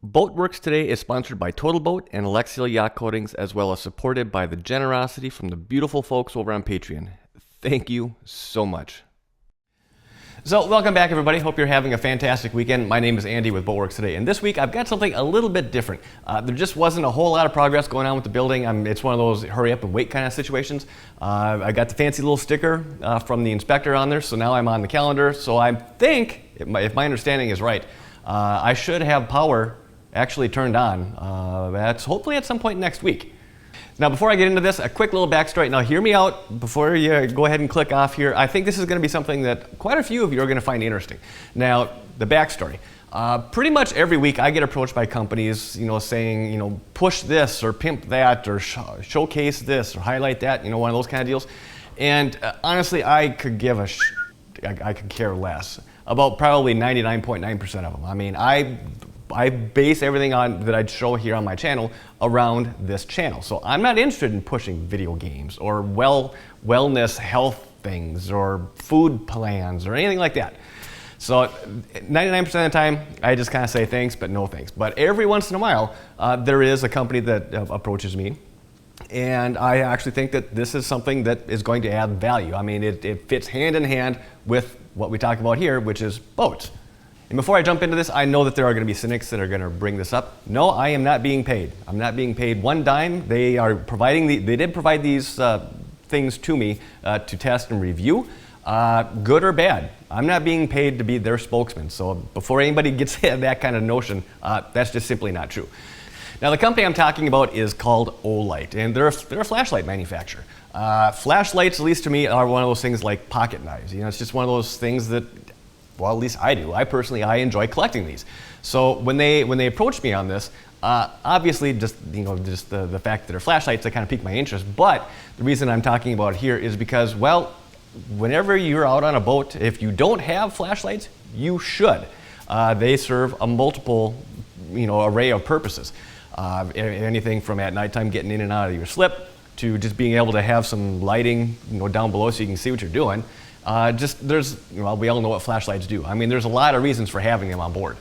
Boatworks today is sponsored by Total Boat and Alexseal Yacht Coatings, as well as supported by the generosity from the beautiful folks over on Patreon. Thank you so much. So welcome back, everybody. Hope you're having a fantastic weekend. My name is Andy with Boatworks today, and this week I've got something a little bit different. There just wasn't a whole lot of progress going on with the building. It's one of those hurry up and wait kind of situations. I got the fancy little sticker from the inspector on there, so now I'm on the calendar. So I think, if my understanding is right, I should have power actually turned on. That's hopefully at some point next week. Now, before I get into this, a quick little backstory. Now, hear me out before you go ahead and click off here. I think this is going to be something that quite a few of you are going to find interesting. Now, the backstory. Pretty much every week I get approached by companies, saying, push this or pimp that or showcase this or highlight that, one of those kind of deals. And honestly, I could give I could care less about probably 99.9% of them. I mean, I base everything on that I show here on my channel around this channel. So I'm not interested in pushing video games or wellness health things or food plans or anything like that. So 99% of the time, I just kind of say thanks, but no thanks. But every once in a while, there is a company that approaches me, and I actually think that this is something that is going to add value. I mean, it fits hand in hand with what we talk about here, which is boats. And before I jump into this, I know that there are going to be cynics that are going to bring this up. No, I am not being paid. I'm not being paid one dime. They did provide these things to me to test and review, good or bad. I'm not being paid to be their spokesman. So before anybody gets that kind of notion, that's just simply not true. Now, the company I'm talking about is called Olight, and they're a flashlight manufacturer. Flashlights, at least to me, are one of those things like pocket knives. It's just one of those things that, well, at least I do. I enjoy collecting these. So when they approached me on this, obviously just the fact that they're flashlights, that kind of piqued my interest. But the reason I'm talking about it here is because, well, whenever you're out on a boat, if you don't have flashlights, you should. They serve a multiple, array of purposes. Anything from at nighttime getting in and out of your slip to just being able to have some lighting, down below so you can see what you're doing. We all know what flashlights do. I mean, there's a lot of reasons for having them on board.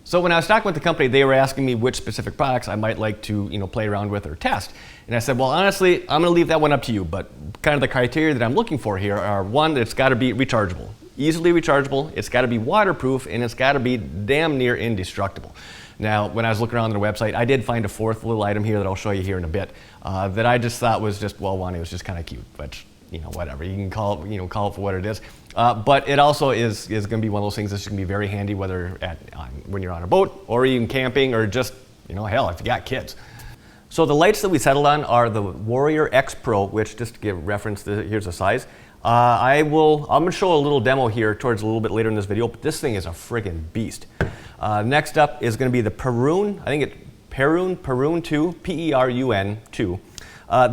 So when I was talking with the company, they were asking me which specific products I might like to, play around with or test. And I said, well, honestly, I'm going to leave that one up to you. But kind of the criteria that I'm looking for here are, one, it's got to be rechargeable, easily rechargeable. It's got to be waterproof, and it's got to be damn near indestructible. Now, when I was looking around their website, I did find a fourth little item here that I'll show you here in a bit that I just thought was just, well, one, it was just kind of cute, but whatever. You can call it for what it is. But it also is going to be one of those things that's going to be very handy, whether when you're on a boat or even camping or just, hell, if you got kids. So the lights that we settled on are the Warrior X Pro, which, just to give reference, here's the size. I'm going to show a little demo here towards a little bit later in this video, but this thing is a friggin' beast. Next up is going to be the Perun. I think it's Perun 2, Perun 2.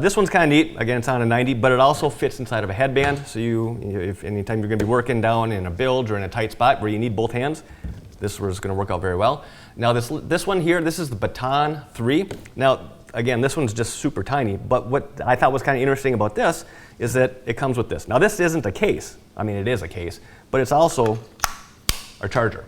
This one's kind of neat. Again, it's on a 90, but it also fits inside of a headband. So if anytime you're going to be working down in a bilge or in a tight spot where you need both hands, this was going to work out very well. Now this one here, this is the Baton 3. Now, again, this one's just super tiny, but what I thought was kind of interesting about this is that it comes with this. Now, this isn't a case. I mean, it is a case, but it's also a charger.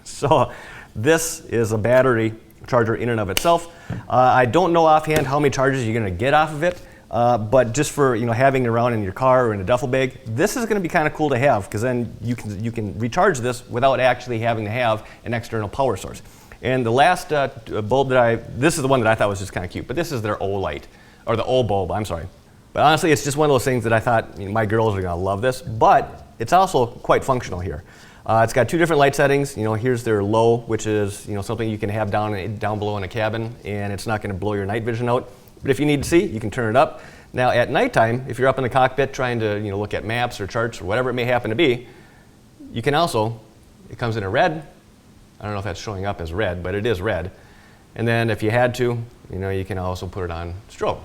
So this is a battery charger in and of itself. I don't know offhand how many charges you're going to get off of it, but just for having it around in your car or in a duffel bag, this is going to be kind of cool to have, because then you can recharge this without actually having to have an external power source. And the last bulb this is the one that I thought was just kind of cute, but this is their Olight, or the O bulb, I'm sorry. But honestly, it's just one of those things that I thought my girls are going to love this, but it's also quite functional here. It's got two different light settings. Here's their low, which is something you can have down below in a cabin, and it's not going to blow your night vision out. But if you need to see, you can turn it up. Now at nighttime, if you're up in the cockpit trying to look at maps or charts or whatever it may happen to be, you can also, it comes in a red. I don't know if that's showing up as red, but it is red. And then if you had to, you can also put it on strobe.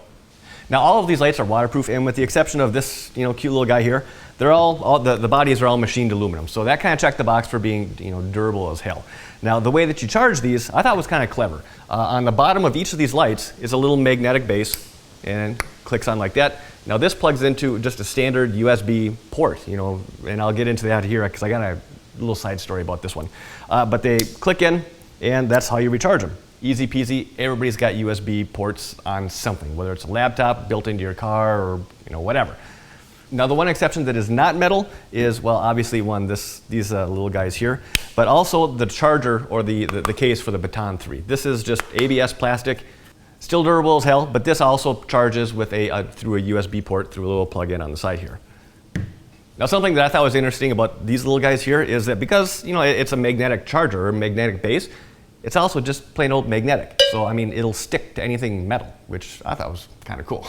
Now, all of these lights are waterproof, and with the exception of this, cute little guy here, they're all the bodies are all machined aluminum. So that kind of checked the box for being, durable as hell. Now, the way that you charge these, I thought was kind of clever. On the bottom of each of these lights is a little magnetic base, and clicks on like that. Now, this plugs into just a standard USB port, and I'll get into that here because I got a little side story about this one. But they click in, and that's how you recharge them. Easy peasy. Everybody's got USB ports on something, whether it's a laptop built into your car or whatever. Now the one exception that is not metal is, well, obviously these little guys here, but also the charger or the case for the Baton 3. This is just ABS plastic, still durable as hell, but this also charges with through a USB port through a little plug-in on the side here. Now something that I thought was interesting about these little guys here is that because it's a magnetic charger or magnetic base, it's also just plain old magnetic. So I mean, it'll stick to anything metal, which I thought was kind of cool.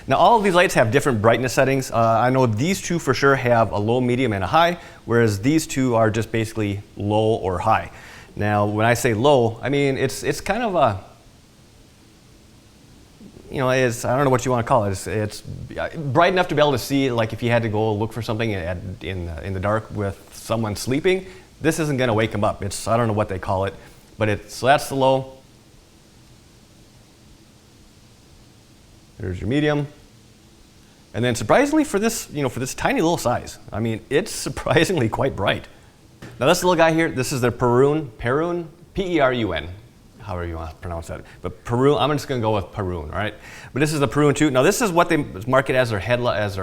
Now all of these lights have different brightness settings. I know these two for sure have a low, medium, and a high, whereas these two are just basically low or high. Now when I say low, I mean it's kind of a, I don't know what you want to call it. It's bright enough to be able to see, like if you had to go look for something in the dark with someone sleeping, this isn't going to wake them up. I don't know what they call it, but so that's the low. There's your medium. And then surprisingly for this, for this tiny little size, I mean, it's surprisingly quite bright. Now this little guy here, this is the Perun, P-E-R-U-N, however you want to pronounce that. But Perun, I'm just going to go with Perun, all right? But this is the Perun 2. Now this is what they market as their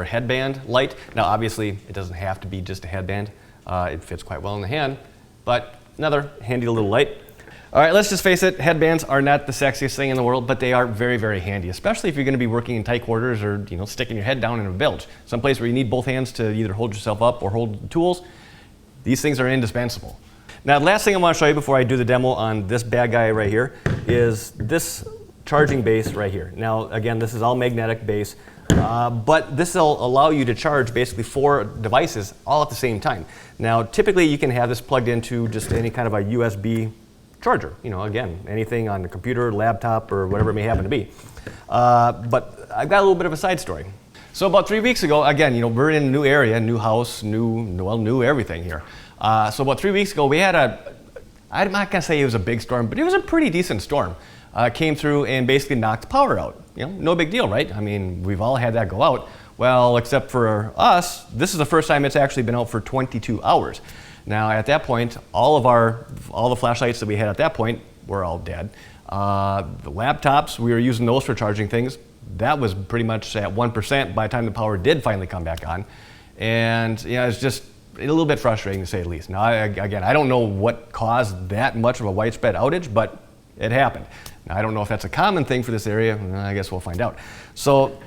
headband light. Now obviously it doesn't have to be just a headband. It fits quite well in the hand, but another handy little light. All right, let's just face it, headbands are not the sexiest thing in the world, but they are very, very handy, especially if you're going to be working in tight quarters or sticking your head down in a bilge, someplace where you need both hands to either hold yourself up or hold the tools. These things are indispensable. Now, the last thing I want to show you before I do the demo on this bad guy right here is this charging base right here. Now, again, this is all magnetic base, but this will allow you to charge basically 4 devices all at the same time. Now, typically you can have this plugged into just any kind of a USB charger, again, anything on the computer, laptop, or whatever it may happen to be. But I've got a little bit of a side story. So about 3 weeks ago, again, we're in a new area, new house, new everything here. So about 3 weeks ago, we had I'm not gonna say it was a big storm, but it was a pretty decent storm. Came through and basically knocked power out. No big deal, right? I mean, we've all had that go out. Well, except for us, this is the first time it's actually been out for 22 hours. Now at that point, all the flashlights that we had at that point were all dead. The laptops, we were using those for charging things. That was pretty much at 1% by the time the power did finally come back on. And it's just a little bit frustrating to say the least. Now again, I don't know what caused that much of a widespread outage, but it happened. Now I don't know if that's a common thing for this area. I guess we'll find out. So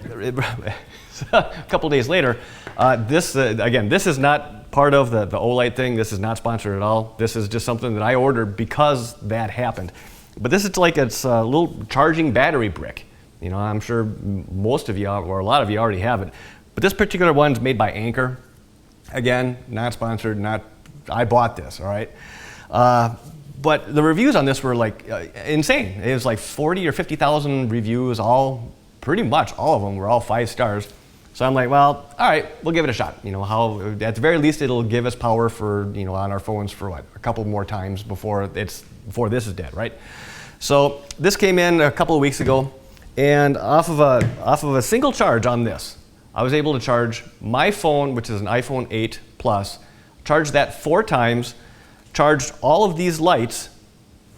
a couple days later, this is not part of the Olight thing. This is not sponsored at all. This is just something that I ordered because that happened. But this is like it's a little charging battery brick. I'm sure most of you or a lot of you already have it. But this particular one's made by Anchor. Again, not sponsored. I bought this. All right. But the reviews on this were like insane. It was like 40 or 50,000 reviews. Pretty much all of them were all 5 stars. So I'm like, well, all right, we'll give it a shot. At the very least, it'll give us power for, on our phones for a couple more times before this is dead, right? So this came in a couple of weeks ago, and off of a single charge on this, I was able to charge my phone, which is an iPhone 8 Plus, charged that 4 times, charged all of these lights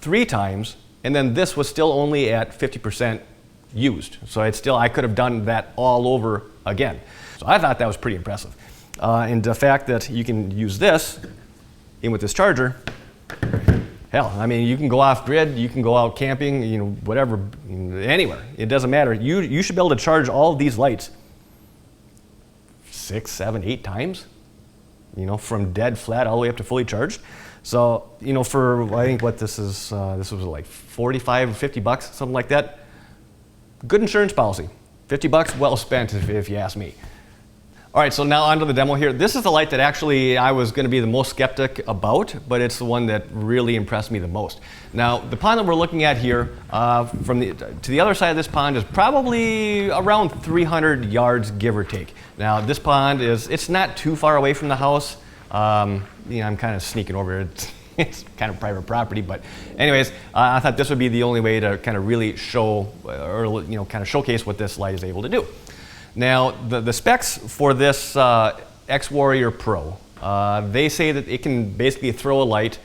3 times, and then this was still only at 50% used. So I could have done that all over again. So I thought that was pretty impressive. And the fact that you can use this in with this charger, hell, I mean, you can go off grid, you can go out camping, whatever, anywhere. It doesn't matter. You should be able to charge all of these lights 6, 7, 8 times, from dead flat all the way up to fully charged. So, for I think what this was like 45 or 50 bucks, something like that. Good insurance policy. 50 bucks, well spent if you ask me. All right, so now onto the demo here. This is the light that actually I was going to be the most skeptic about, but it's the one that really impressed me the most. Now, the pond that we're looking at here, to the other side of this pond is probably around 300 yards, give or take. Now, this pond it's not too far away from the house. I'm kind of sneaking over it. It's kind of private property, but anyways, I thought this would be the only way to kind of really show or kind of showcase what this light is able to do. Now, the specs for this X Warrior Pro, they say that it can basically throw a light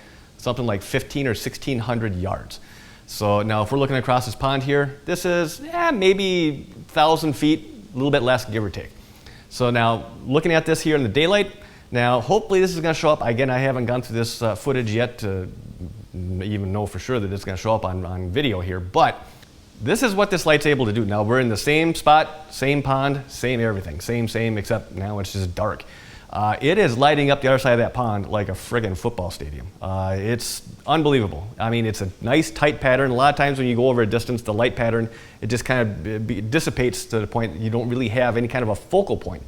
something like 15 or 1600 yards. So now if we're looking across this pond here, this is maybe 1,000 feet, a little bit less, give or take. So now looking at this here in the daylight, now hopefully this is going to show up. Again, I haven't gone through this footage yet to even know for sure that it's going to show up on video here, but this is what this light's able to do. Now we're in the same spot, same pond, same everything, same, except now it's just dark. It is lighting up the other side of that pond like a friggin' football stadium. It's unbelievable. I mean, it's a nice tight pattern. A lot of times when you go over a distance, the light pattern, it just kind of dissipates to the point that you don't really have any kind of a focal point.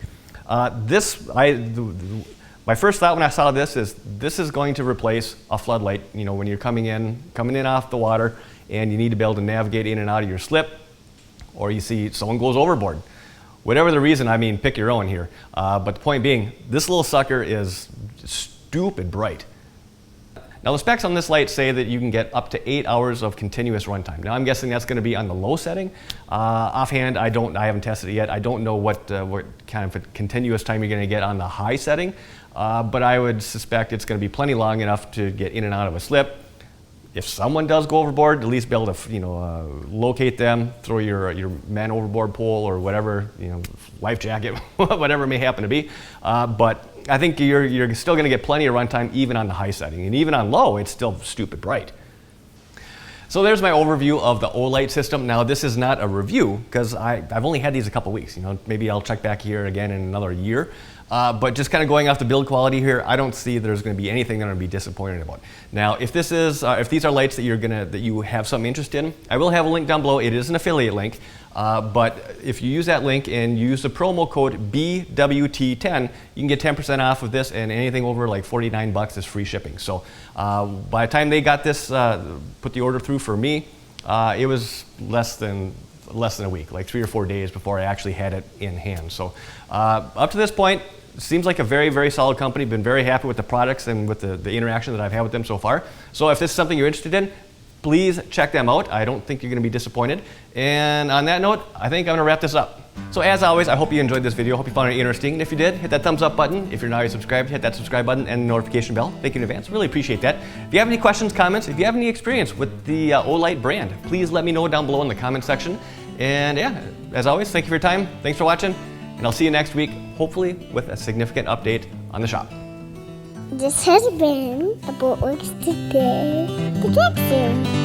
My first thought when I saw this is going to replace a floodlight. You know, when you're coming in off the water and you need to be able to navigate in and out of your slip, or you see someone goes overboard. Whatever the reason, I mean, pick your own here. But the point being, this little sucker is stupid bright. Now the specs on this light say that you can get up to 8 hours of continuous runtime. Now I'm guessing that's going to be on the low setting. Offhand, I haven't tested it yet. I don't know what kind of a continuous time you're going to get on the high setting, but I would suspect it's going to be plenty long enough to get in and out of a slip. If someone does go overboard, at least be able to, locate them, throw your man overboard pole or whatever, life jacket, whatever it may happen to be. But I think you're still going to get plenty of runtime even on the high setting, and even on low, it's still stupid bright. So there's my overview of the Olight system. Now this is not a review because I've only had these a couple weeks. Maybe I'll check back here again in another year. But just kind of going off the build quality here, I don't see there's going to be anything that I'm going to be disappointed about. Now, if these are lights that you have some interest in, I will have a link down below. It is an affiliate link, but if you use that link and use the promo code BWT10, you can get 10% off of this, and anything over like $49 is free shipping. So by the time they got this, put the order through for me, it was less than a week, like 3 or 4 days before I actually had it in hand. So up to this point, seems like a very, very solid company. Been very happy with the products and with the interaction that I've had with them so far. So if this is something you're interested in, please check them out. I don't think you're going to be disappointed. And on that note, I think I'm going to wrap this up. So as always, I hope you enjoyed this video. I hope you found it interesting. And if you did, hit that thumbs up button. If you're not already subscribed, hit that subscribe button and the notification bell. Thank you in advance. Really appreciate that. If you have any questions, comments, if you have any experience with the Olight brand, please let me know down below in the comment section. And yeah, as always, thank you for your time. Thanks for watching. And I'll see you next week, hopefully with a significant update on the shop. This has been a Boatworks Today. Get back soon.